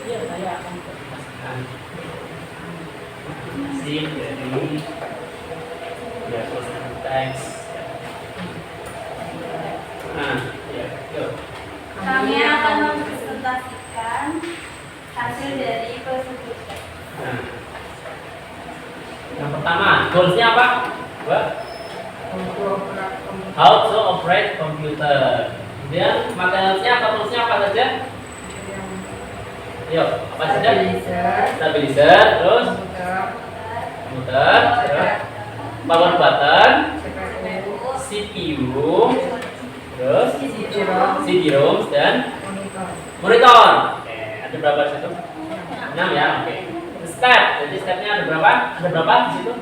Ya, saya akan jelaskan hasil dari diagram teks. Nah, ya, yuk. Kami akan mempresentasikan hasil dari tersebut. Nah, yang pertama, goalsnya apa? How to operate computer. Kemudian materialnya atau toolsnya apa saja? Yuk, apa saja? Stabilizer, terus komputer, terus power button, CPU, terus CD-ROM dan monitor. Oke, ada berapa di situ? 6 ya, oke. Step, jadi stepnya ada berapa? Ada berapa di situ?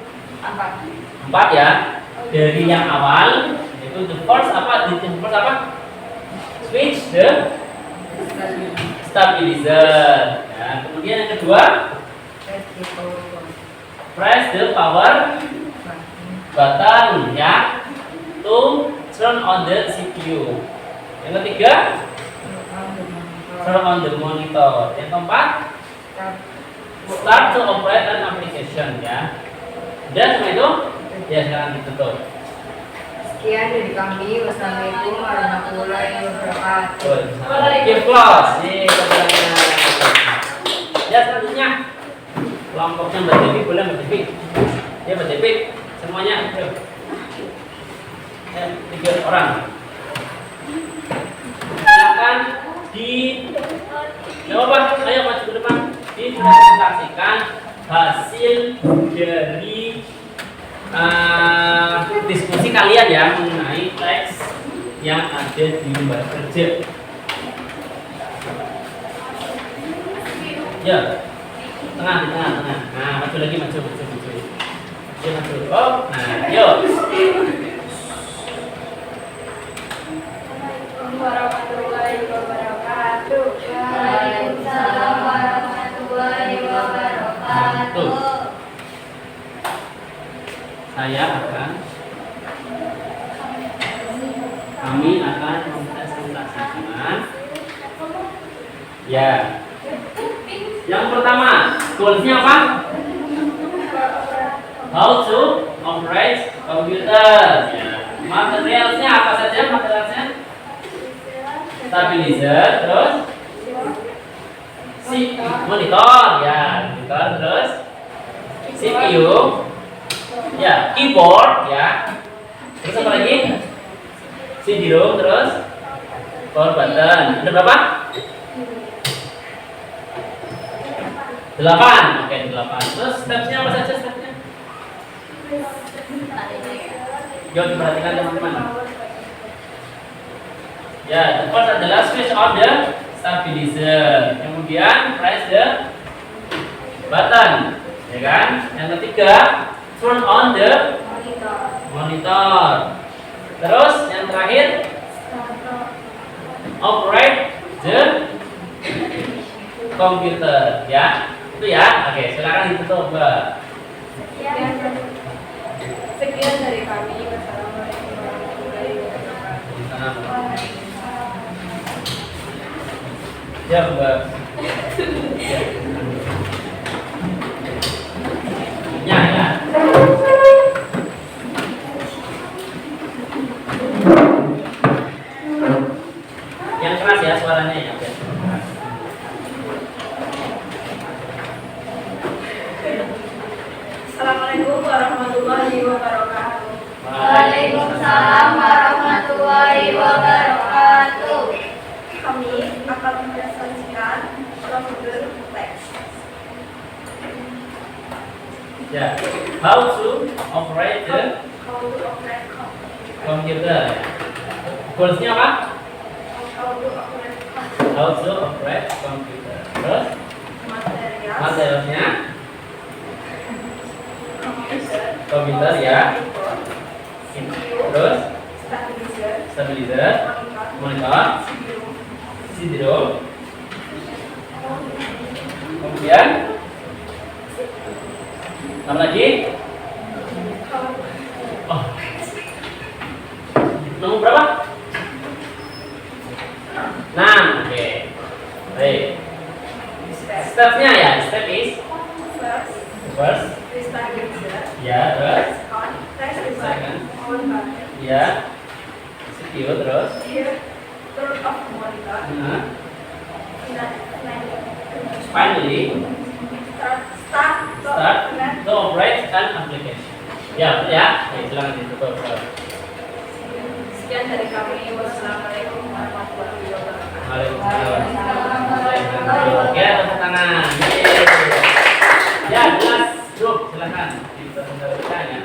4 ya. Dari yang awal itu the first apa? The first apa? Switch the stabilizer. Ya, kemudian yang kedua, press the power button ya to turn on the CPU. Yang ketiga, turn on the monitor. Yang keempat, start to operate an application ya. Dan semua itu ya sekarang ditutup. Sekian dari kami. Wassalamualaikum warahmatullahi wabarakatuh. Give close. Nih katanya. Ya selanjutnya kelompoknya Mbak Devi boleh Mbak Devi. Ya Mbak Devi semuanya. Yuk. Ya, 3 orang. Silakan di. Coba ayo maju ke depan. Dipresentasikan hasil dari diskusi kalian ya mengenai teks yang ada di lembar kerja. Ya, tengah. Nah, maju lagi, maju. Ya, maju. Oh, nah, yuk. Warahmatullahi wabarakatuh. Waalaikumsalam warahmatullahi wabarakatuh. Kami akan mempresentasikan. Ya. Yang pertama, goalsnya apa? How to operate computer. Ya. Materialnya apa saja? Stabilizer, terus monitor, ya, terus CPU, ya, keyboard, ya, terus apa lagi? CD-ROM, terus power button. Ada berapa? 8. Oke, 8. Terus stepsnya apa saja stepsnya? Yuk diperhatikan teman-teman. Ya, the first adalah switch on the stabilizer. Kemudian press the button, ya kan? Yang ketiga, turn on the monitor. Terus yang terakhir, operate the computer, ya. Itu ya. Oke, silakan ditutup, Mbak. Sekian dari kami. Wassalamualaikum warahmatullahi wabarakatuh. Ya, Mbak. Ya. Yang keras ya suaranya ya. Assalamualaikum warahmatullahi wabarakatuh. Waalaikumsalam warahmatullahi wabarakatuh. Kami akan mempresentasikan prosedur teks. Ya. How to operate the computer. Goalsnya apa? How to operate computer. Terus materialnya komputer ya. Terus stabilizer, monitor, CD-ROM. Kemudian apa lagi? Oh. Nomor berapa? 6. Oke. Baik. Stepnya ya, step is first. Ya, terus second. Ya. CPU terus. Nah. Finally, start to operate an application. Ya, betul ya. Oke, silakan ditutup. Sekian dari kami. Wassalamualaikum warahmatullahi wabarakatuh. Waalaikumsalam. Oke, tepuk tangan. Ya, jelas. Grup, silakan dipresentasikan ya.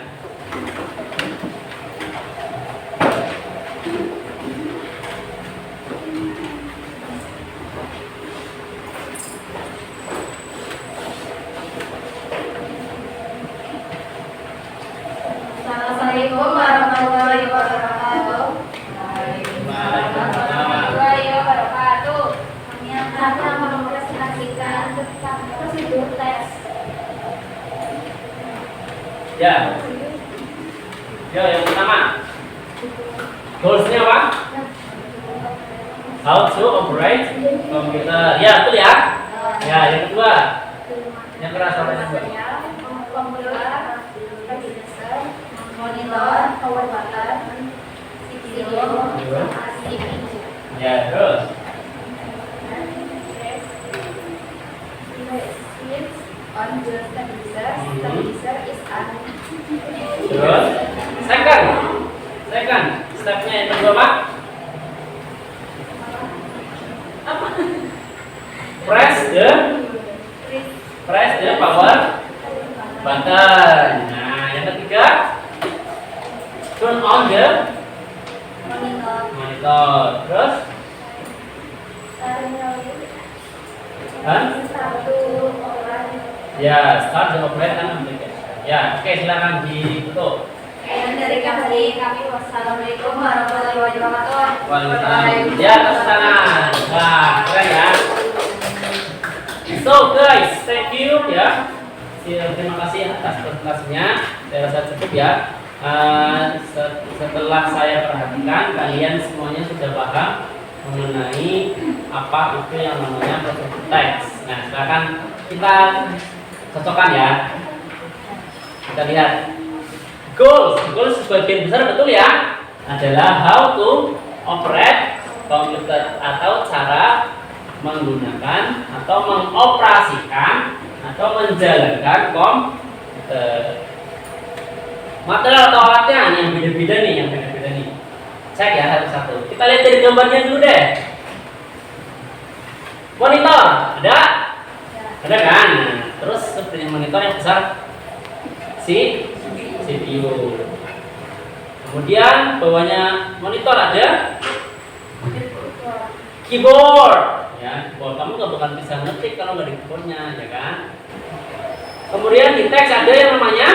Assalamualaikum warahmatullahi wabarakatuh. Warahmatullahi wabarakatuh. Kami akan mempresentasikan tentang prosedur tes. Ya. Ya, yang pertama. Goalsnya apa? How to operate computer. Ya, betul ya. Ya, yang kedua. Yang keras apa yang kedua? Monitor, power button, CPU, Ya, terus. on the stabilizer. Stabilizer is on. Terus. Second. Stepnya yang kedua apa? Press the power button. Nah, yang ketiga, turn on the Monitor. monitor. Terus, Satu orang. ya, start the operate and application. Ya, oke, silakan ditutup. Dan dari kami, wassalamualaikum warahmatullahi wabarakatuh. Waalaikumsalam. Ya, atas tangan. Wah, keren ya. So guys, thank you ya. Terima kasih atas presentasinya. Saya rasa cukup ya. Setelah saya perhatikan, kalian semuanya sudah paham mengenai apa itu yang namanya prosedur teks. Nah, silakan kita cocokkan ya. Kita lihat goals sebagian besar betul ya, adalah how to operate komputer atau cara menggunakan atau mengoperasikan atau menjalankan komputer. Material atau alatnya yang beda-beda nih, Cek ya satu-satu. Kita lihat dari gambarnya dulu deh. Monitor ada? Ada kan? Nah, terus seperti monitor yang besar CPU. Kemudian bawahnya monitor ada keyboard. Ya, keyboard kamu nggak bakal bisa ngetik kalau nggak ada keyboardnya, ya kan? Kemudian di teks ada yang namanya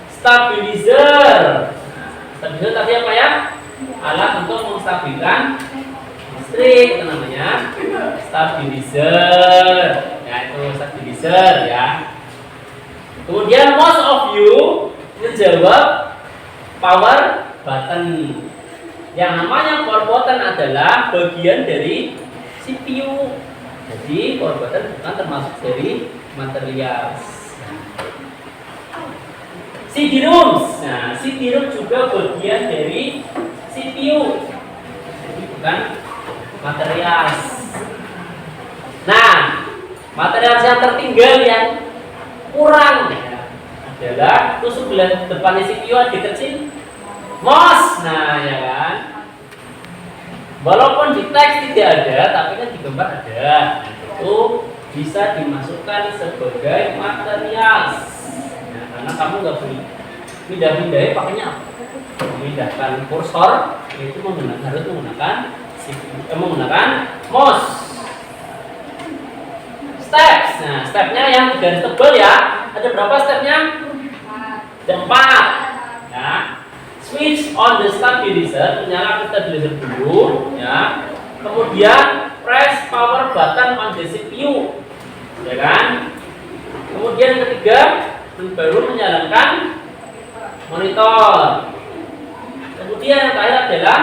stabilizer. Stabilizer tadi apa ya? Alat untuk menstabilkan listrik, itu namanya stabilizer. Ya, itu stabilizer ya. Kemudian most of you menjawab power button. Yang namanya power button adalah bagian dari CPU. Jadi power button bukan termasuk dari material. CD-ROMs. Nah, CD-ROM juga bagian dari CPU. Jadi bukan material. Nah, material yang tertinggal yang kurang ya, adalah itu sebelah depannya CPU ada kecil mouse. Nah, ya kan, walaupun di teks tidak ada tapi kan di gambar ada. Nah, itu bisa dimasukkan sebagai material. Nah, karena kamu nggak boleh pindah-pindah pakainya apa? Memindahkan kursor itu harus menggunakan mouse. Steps. Nah, stepnya yang garis tebal ya. Ada berapa stepnya? Ada 4. Ya. Switch on the stabilizer, menyalakan stabilizer dulu, ya. Kemudian press power button on the CPU, ya kan? Kemudian yang ketiga, baru menyalakan monitor. Kemudian yang terakhir adalah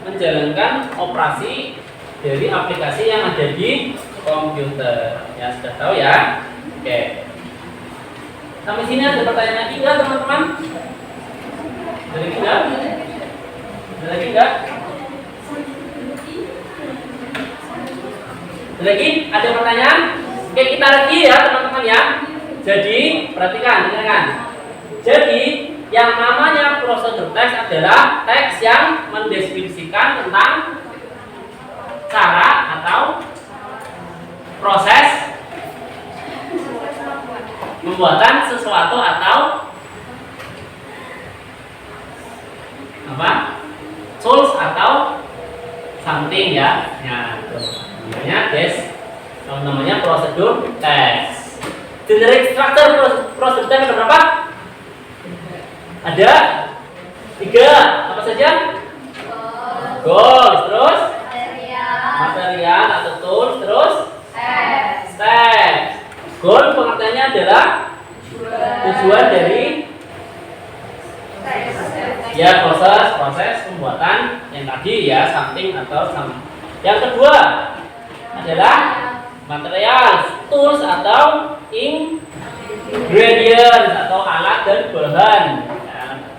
menjalankan operasi dari aplikasi yang ada di komputer. Ya, sudah tahu ya. Oke. Sampai sini ada pertanyaan lagi enggak, teman-teman? Ada lagi enggak? Ada lagi enggak? Ada lagi? Ada pertanyaan? Oke, kita lagi ya, teman-teman ya. Jadi, perhatikan, dengarkan. Jadi, yang namanya prosedur teks adalah teks yang mendeskripsikan tentang cara atau proses pembuatan sesuatu atau apa? Tools atau something ya. Ya, namanya prosedur teks. Generic structure prosedur teks ada berapa? Ada 3. Apa saja? Goals, terus material atau tools, terus steps. Goal pengertiannya adalah tujuan dari ya proses pembuatan yang tadi ya, something atau some. Yang kedua adalah material, tools atau ingredients atau alat dan bahan.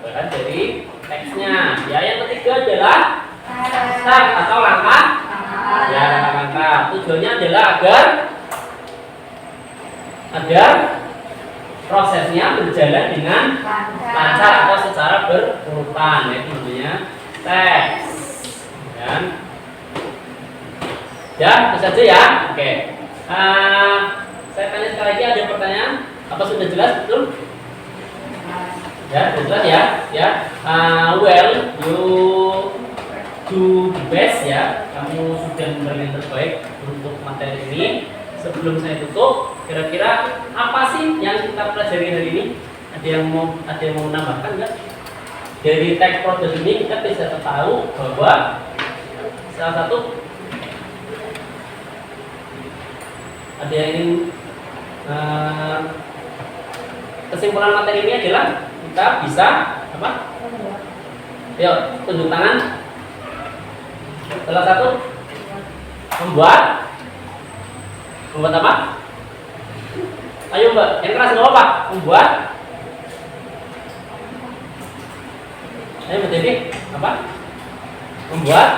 Bahan dari teksnya. Ya, yang ketiga adalah step atau langkah. Ya, langkah-langkah. Tujuannya adalah agar prosesnya berjalan dengan lancar atau secara berurutan, yaitu namanya teks. Ya, itu saja ya. Oke. Saya tanya sekali lagi, ada pertanyaan? Apa sudah jelas betul? Ya, sudah jelas ya. Ya, well, you do the best ya. Kamu sudah memberikan yang terbaik untuk materi ini. Sebelum saya tutup, kira-kira apa sih yang kita pelajari hari ini? Ada yang mau menambahkan nggak? Dari teks produk ini kita bisa tahu bahwa salah satu ada yang ingin kesimpulan materi ini adalah kita bisa apa? Ayo, tunjuk tangan. Salah satu membuat apa? Ayo Mbak, yang keras nggak apa? Membuat. Ayo Mbak Devi, apa? Membuat.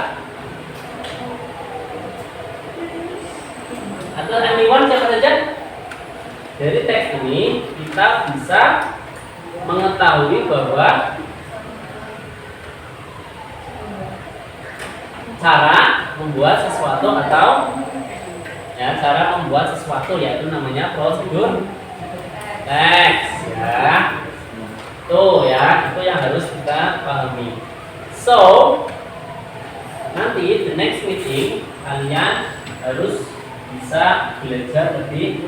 Atau anyone siapa saja? Dari teks ini kita bisa mengetahui bahwa cara membuat sesuatu atau ya cara membuat sesuatu yaitu namanya prosedur teks ya. Tuh ya, itu yang harus kita pahami. So, nanti the next meeting kalian harus bisa belajar lebih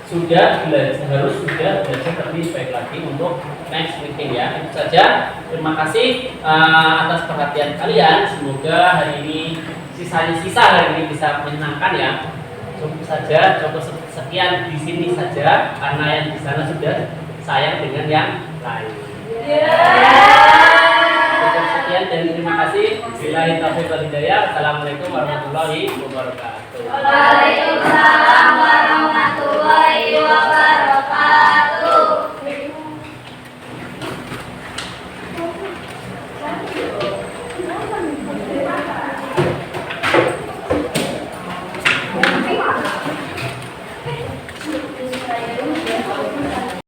harus sudah belajar lebih baik lagi untuk next meeting ya. Itu saja. Terima kasih atas perhatian kalian. Semoga hari ini sisa hari ini bisa menyenangkan ya. Cukup saja, cukup sekian di sini saja karena yang di sana sudah sayang dengan yang lain. Cukup sekian dan terima kasih. Billahi taufiq wal hidayah. Assalamualaikum warahmatullahi wabarakatuh. Waalaikumsalam warahmatullahi